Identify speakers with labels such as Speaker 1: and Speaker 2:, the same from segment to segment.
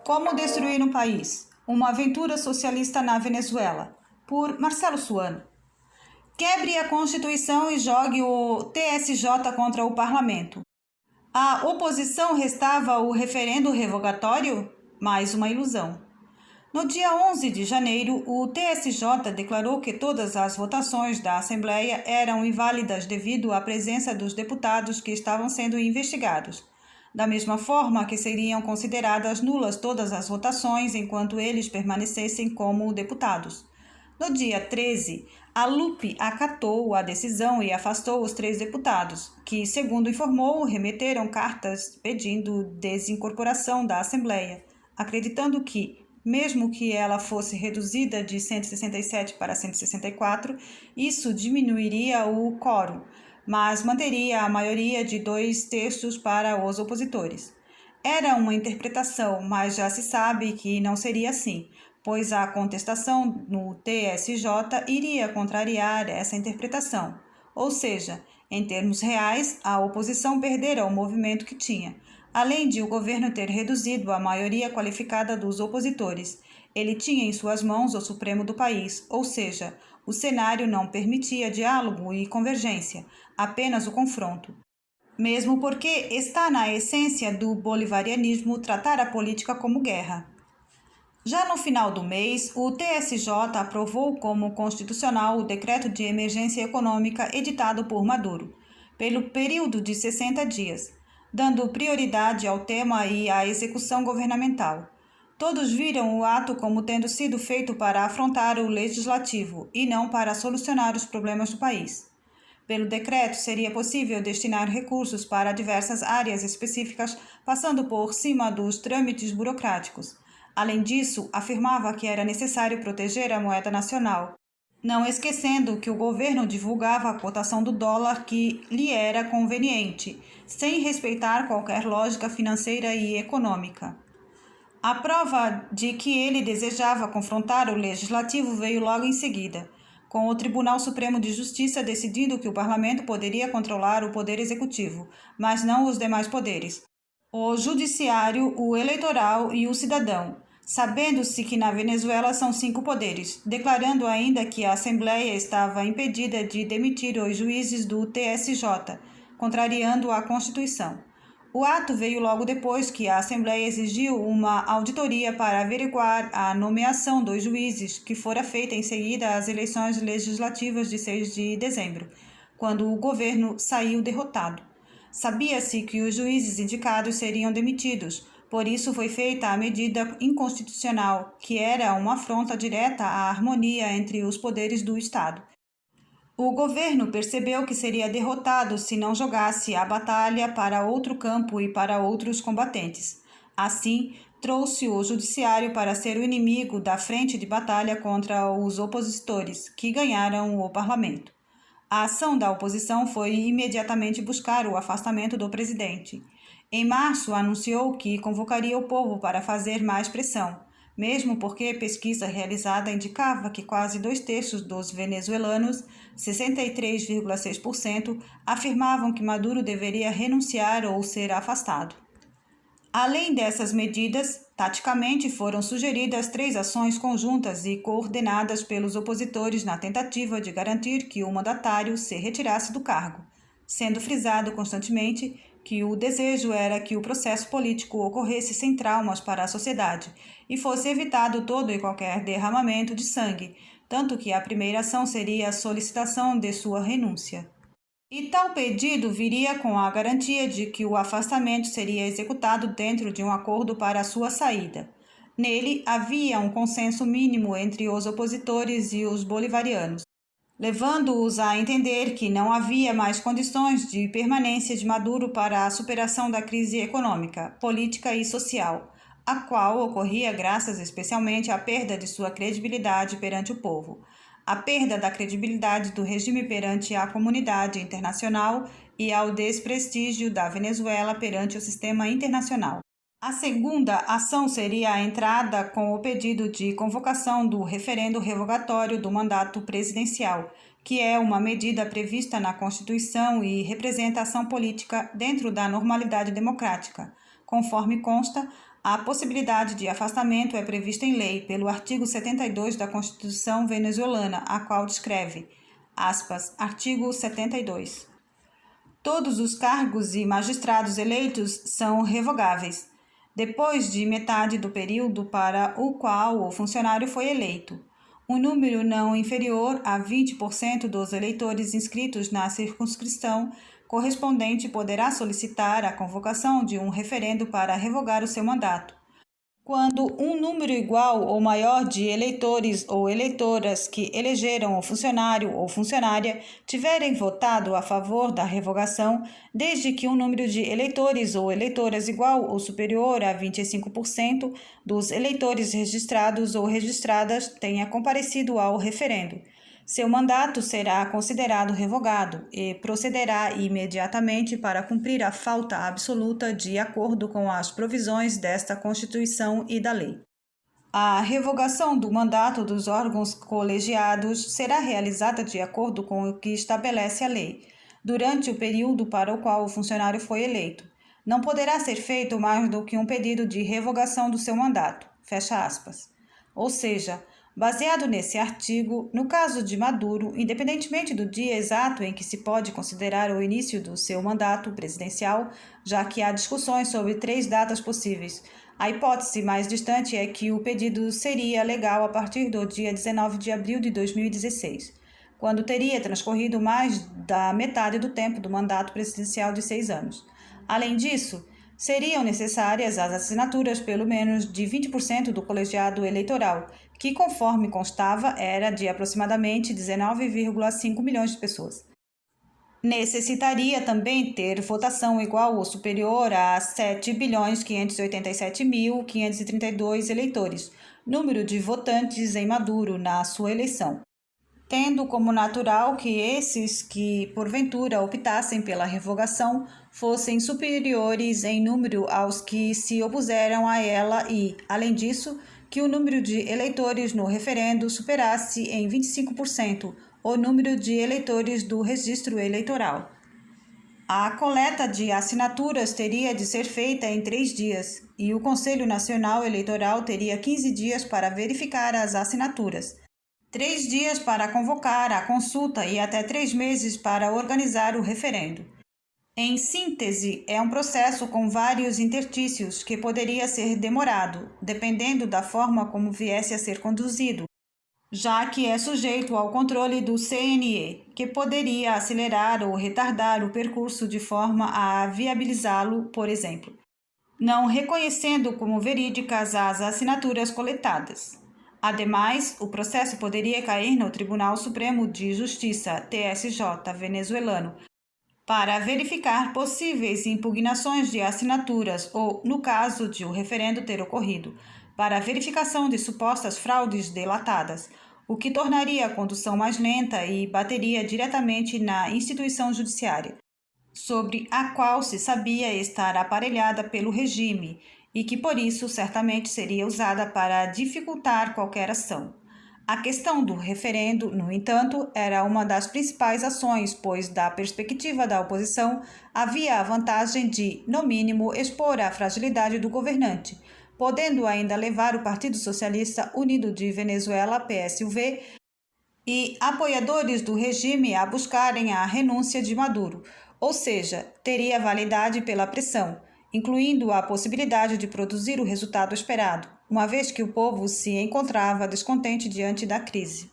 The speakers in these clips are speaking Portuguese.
Speaker 1: Como destruir um país? Uma aventura socialista na Venezuela, por Marcelo Suano. Quebre a Constituição e jogue o TSJ contra o Parlamento. A oposição restava o referendo revogatório? Mais uma ilusão. No dia 11 de janeiro, o TSJ declarou que todas as votações da Assembleia eram inválidas devido à presença dos deputados que estavam sendo investigados. Da mesma forma que seriam consideradas nulas todas as votações enquanto eles permanecessem como deputados. No dia 13, a LUP acatou a decisão e afastou os 3 deputados, que, segundo informou, remeteram cartas pedindo desincorporação da Assembleia, acreditando que, mesmo que ela fosse reduzida de 167 para 164, isso diminuiria o quórum, mas manteria a maioria de 2/3 para os opositores. Era uma interpretação, mas já se sabe que não seria assim, pois a contestação no TSJ iria contrariar essa interpretação. Ou seja, em termos reais, a oposição perdera o movimento que tinha. Além de o governo ter reduzido a maioria qualificada dos opositores, ele tinha em suas mãos o Supremo do país, ou seja, o cenário não permitia diálogo e convergência, apenas o confronto. Mesmo porque está na essência do bolivarianismo tratar a política como guerra. Já no final do mês, o TSJ aprovou como constitucional o decreto de emergência econômica editado por Maduro, pelo período de 60 dias, dando prioridade ao tema e à execução governamental. Todos viram o ato como tendo sido feito para afrontar o legislativo e não para solucionar os problemas do país. Pelo decreto, seria possível destinar recursos para diversas áreas específicas, passando por cima dos trâmites burocráticos. Além disso, afirmava que era necessário proteger a moeda nacional, não esquecendo que o governo divulgava a cotação do dólar que lhe era conveniente, sem respeitar qualquer lógica financeira e econômica. A prova de que ele desejava confrontar o legislativo veio logo em seguida, com o Tribunal Supremo de Justiça decidindo que o parlamento poderia controlar o poder executivo, mas não os demais poderes, o judiciário, o eleitoral e o cidadão, sabendo-se que na Venezuela são 5 poderes, declarando ainda que a Assembleia estava impedida de demitir os juízes do TSJ, contrariando a Constituição. O ato veio logo depois que a Assembleia exigiu uma auditoria para averiguar a nomeação dos juízes, que fora feita em seguida às eleições legislativas de 6 de dezembro, quando o governo saiu derrotado. Sabia-se que os juízes indicados seriam demitidos, por isso foi feita a medida inconstitucional, que era uma afronta direta à harmonia entre os poderes do Estado. O governo percebeu que seria derrotado se não jogasse a batalha para outro campo e para outros combatentes. Assim, trouxe o judiciário para ser o inimigo da frente de batalha contra os opositores, que ganharam o parlamento. A ação da oposição foi imediatamente buscar o afastamento do presidente. Em março, anunciou que convocaria o povo para fazer mais pressão, mesmo porque pesquisa realizada indicava que quase 2/3 dos venezuelanos, 63,6%, afirmavam que Maduro deveria renunciar ou ser afastado. Além dessas medidas, taticamente foram sugeridas 3 ações conjuntas e coordenadas pelos opositores na tentativa de garantir que o mandatário se retirasse do cargo, sendo frisado constantemente que o desejo era que o processo político ocorresse sem traumas para a sociedade e fosse evitado todo e qualquer derramamento de sangue, tanto que a primeira ação seria a solicitação de sua renúncia. E tal pedido viria com a garantia de que o afastamento seria executado dentro de um acordo para a sua saída. Nele havia um consenso mínimo entre os opositores e os bolivarianos, levando-os a entender que não havia mais condições de permanência de Maduro para a superação da crise econômica, política e social, a qual ocorria graças especialmente à perda de sua credibilidade perante o povo, a perda da credibilidade do regime perante a comunidade internacional e ao desprestígio da Venezuela perante o sistema internacional. A segunda ação seria a entrada com o pedido de convocação do referendo revogatório do mandato presidencial, que é uma medida prevista na Constituição e representa ação política dentro da normalidade democrática. Conforme consta, A possibilidade de afastamento é prevista em lei pelo artigo 72 da Constituição venezuelana, a qual descreve, aspas, artigo 72. Todos os cargos e magistrados eleitos são revogáveis, depois de metade do período para o qual o funcionário foi eleito. Um número não inferior a 20% dos eleitores inscritos na circunscrição correspondente poderá solicitar a convocação de um referendo para revogar o seu mandato. Quando um número igual ou maior de eleitores ou eleitoras que elegeram o funcionário ou funcionária tiverem votado a favor da revogação, desde que um número de eleitores ou eleitoras igual ou superior a 25% dos eleitores registrados ou registradas tenha comparecido ao referendo, seu mandato será considerado revogado e procederá imediatamente para cumprir a falta absoluta de acordo com as provisões desta Constituição e da lei. A revogação do mandato dos órgãos colegiados será realizada de acordo com o que estabelece a lei, durante o período para o qual o funcionário foi eleito. Não poderá ser feito mais do que um pedido de revogação do seu mandato, fecha aspas. Ou seja, baseado nesse artigo, no caso de Maduro, independentemente do dia exato em que se pode considerar o início do seu mandato presidencial, já que há discussões sobre 3 datas possíveis, a hipótese mais distante é que o pedido seria legal a partir do dia 19 de abril de 2016, quando teria transcorrido mais da metade do tempo do mandato presidencial de 6 anos. Além disso, seriam necessárias as assinaturas pelo menos de 20% do colegiado eleitoral, que, conforme constava, era de aproximadamente 19,5 milhões de pessoas. Necessitaria também ter votação igual ou superior a 7.587.532 eleitores, número de votantes em Maduro na sua eleição, tendo como natural que esses que, porventura, optassem pela revogação fossem superiores em número aos que se opuseram a ela e, além disso, que o número de eleitores no referendo superasse em 25% o número de eleitores do registro eleitoral. A coleta de assinaturas teria de ser feita em 3 dias e o Conselho Nacional Eleitoral teria 15 dias para verificar as assinaturas, 3 dias para convocar a consulta e até 3 meses para organizar o referendo. Em síntese, é um processo com vários interstícios que poderia ser demorado, dependendo da forma como viesse a ser conduzido, já que é sujeito ao controle do CNE, que poderia acelerar ou retardar o percurso de forma a viabilizá-lo, por exemplo, não reconhecendo como verídicas as assinaturas coletadas. Ademais, o processo poderia cair no Tribunal Supremo de Justiça, TSJ, venezuelano, para verificar possíveis impugnações de assinaturas ou, no caso de o referendo ter ocorrido, para a verificação de supostas fraudes delatadas, o que tornaria a condução mais lenta e bateria diretamente na instituição judiciária, sobre a qual se sabia estar aparelhada pelo regime e que, por isso, certamente seria usada para dificultar qualquer ação. A questão do referendo, no entanto, era uma das principais ações, pois, da perspectiva da oposição, havia a vantagem de, no mínimo, expor a fragilidade do governante, podendo ainda levar o Partido Socialista Unido de Venezuela, PSUV, e apoiadores do regime a buscarem a renúncia de Maduro, ou seja, teria validade pela pressão, incluindo a possibilidade de produzir o resultado esperado, uma vez que o povo se encontrava descontente diante da crise.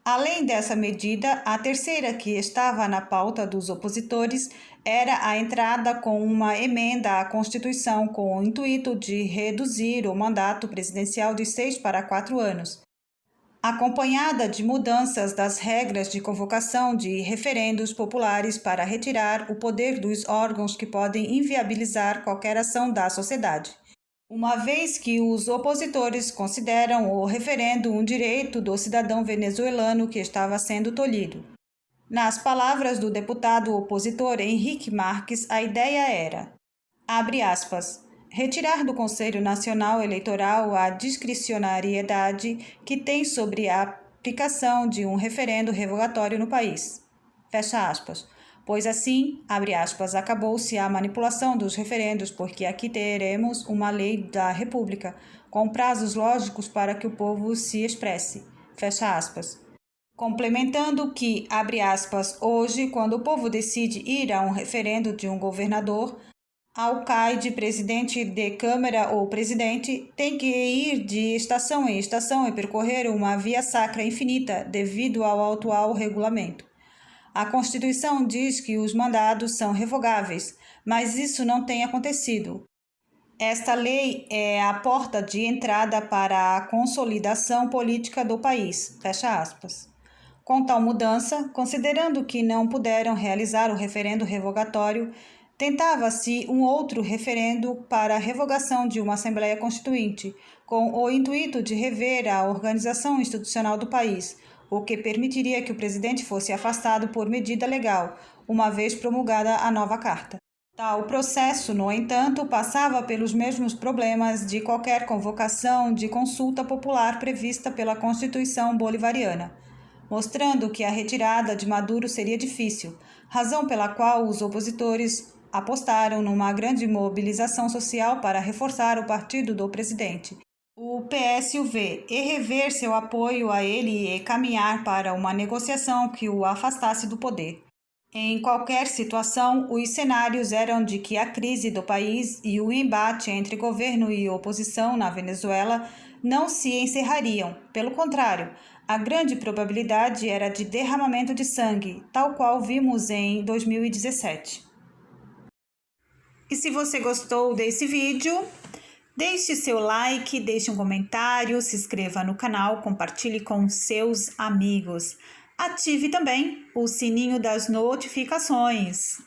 Speaker 1: Além dessa medida, a terceira que estava na pauta dos opositores era a entrada com uma emenda à Constituição com o intuito de reduzir o mandato presidencial de 6 para 4 anos, acompanhada de mudanças das regras de convocação de referendos populares para retirar o poder dos órgãos que podem inviabilizar qualquer ação da sociedade, uma vez que os opositores consideram o referendo um direito do cidadão venezuelano que estava sendo tolhido. Nas palavras do deputado opositor Henrique Marques, a ideia era, abre aspas, retirar do Conselho Nacional Eleitoral a discricionariedade que tem sobre a aplicação de um referendo revogatório no país. Fecha aspas. pois assim, abre aspas, acabou-se a manipulação dos referendos, porque aqui teremos uma lei da República, com prazos lógicos para que o povo se expresse, fecha aspas. Complementando que, abre aspas, hoje, quando o povo decide ir a um referendo de um governador, alcaide, presidente de Câmara ou presidente, tem que ir de estação em estação e percorrer uma via sacra infinita devido ao atual regulamento. A Constituição diz que os mandados são revogáveis, mas isso não tem acontecido. Esta lei é a porta de entrada para a consolidação política do país, fecha aspas. Com tal mudança, considerando que não puderam realizar o referendo revogatório, tentava-se um outro referendo para a revogação de uma Assembleia Constituinte, com o intuito de rever a organização institucional do país, o que permitiria que o presidente fosse afastado por medida legal, uma vez promulgada a nova Carta. Tal processo, no entanto, passava pelos mesmos problemas de qualquer convocação de consulta popular prevista pela Constituição Bolivariana, mostrando que a retirada de Maduro seria difícil, razão pela qual os opositores apostaram numa grande mobilização social para reforçar o partido do presidente, o PSUV, e rever seu apoio a ele e caminhar para uma negociação que o afastasse do poder. Em qualquer situação, os cenários eram de que a crise do país e o embate entre governo e oposição na Venezuela não se encerrariam. Pelo contrário, a grande probabilidade era de derramamento de sangue, tal qual vimos em 2017. E se você gostou desse vídeo, deixe seu like, deixe um comentário, se inscreva no canal, compartilhe com seus amigos. Ative também o sininho das notificações.